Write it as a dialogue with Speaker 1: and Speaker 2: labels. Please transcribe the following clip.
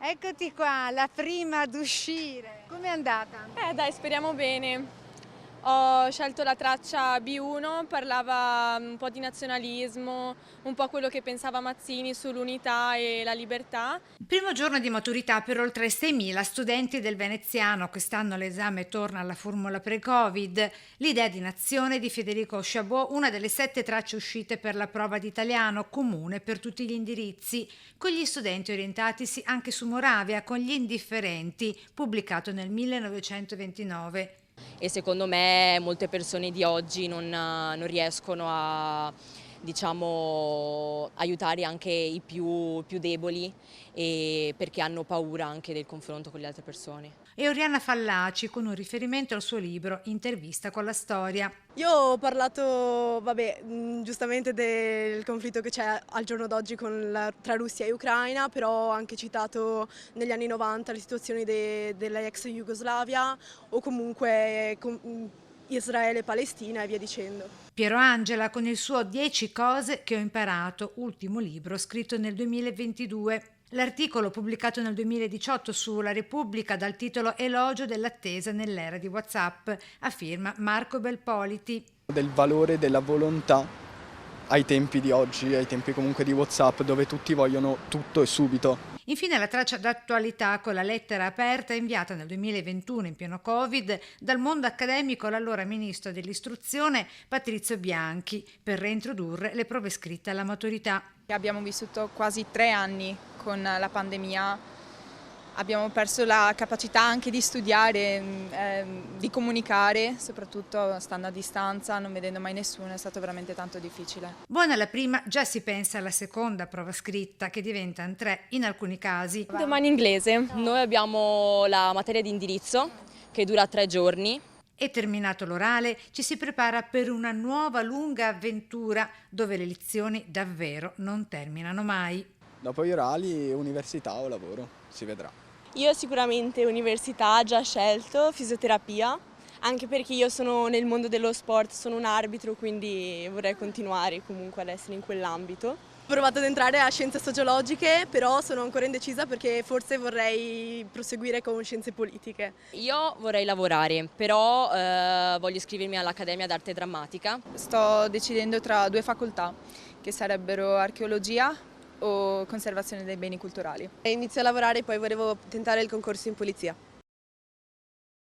Speaker 1: Eccoti qua, la prima ad uscire. Com'è andata?
Speaker 2: Dai, speriamo bene. Ho scelto la traccia B1, parlava un po' di nazionalismo, un po' quello che pensava Mazzini sull'unità e la libertà.
Speaker 1: Primo giorno di maturità per oltre 6.000 studenti del veneziano. Quest'anno l'esame torna alla formula pre-Covid. L'idea di nazione di Federico Chabot, una delle 7 tracce uscite per la prova di italiano, comune per tutti gli indirizzi, con gli studenti orientatisi anche su Moravia, con gli indifferenti, pubblicato nel 1929.
Speaker 3: E secondo me molte persone di oggi non riescono a, diciamo, aiutare anche i più deboli perché hanno paura anche del confronto con le altre persone.
Speaker 1: E Oriana Fallaci con un riferimento al suo libro Intervista con la storia.
Speaker 4: Io ho parlato, giustamente del conflitto che c'è al giorno d'oggi tra Russia e Ucraina, però ho anche citato negli anni 90 le situazioni della ex Jugoslavia o comunque Israele e Palestina e via dicendo.
Speaker 1: Piero Angela con il suo 10 cose che ho imparato, ultimo libro scritto nel 2022. L'articolo pubblicato nel 2018 su La Repubblica dal titolo Elogio dell'attesa nell'era di WhatsApp, a firma Marco Belpoliti.
Speaker 5: Del valore della volontà ai tempi di oggi, ai tempi comunque di WhatsApp, dove tutti vogliono tutto e subito.
Speaker 1: Infine la traccia d'attualità con la lettera aperta inviata nel 2021 in pieno Covid dal mondo accademico all'allora ministro dell'istruzione Patrizio Bianchi per reintrodurre le prove scritte alla maturità.
Speaker 6: Abbiamo vissuto quasi 3 anni con la pandemia, abbiamo perso la capacità anche di studiare, di comunicare, soprattutto stando a distanza, non vedendo mai nessuno, è stato veramente tanto difficile.
Speaker 1: Buona la prima, già si pensa alla seconda prova scritta che diventano 3 in alcuni casi.
Speaker 2: Domani inglese.
Speaker 3: Noi abbiamo la materia di indirizzo che dura 3 giorni.
Speaker 1: E terminato l'orale ci si prepara per una nuova lunga avventura dove le lezioni davvero non terminano mai.
Speaker 5: Dopo gli orali, università o lavoro, si vedrà.
Speaker 7: Io sicuramente università, già scelto, fisioterapia, anche perché io sono nel mondo dello sport, sono un arbitro, quindi vorrei continuare comunque ad essere in quell'ambito.
Speaker 4: Ho provato ad entrare a scienze sociologiche, però sono ancora indecisa perché forse vorrei proseguire con scienze politiche.
Speaker 3: Io vorrei lavorare, però voglio iscrivermi all'Accademia d'Arte Drammatica.
Speaker 6: Sto decidendo tra 2 facoltà, che sarebbero archeologia o conservazione dei beni culturali.
Speaker 4: Inizio a lavorare e poi volevo tentare il concorso in polizia.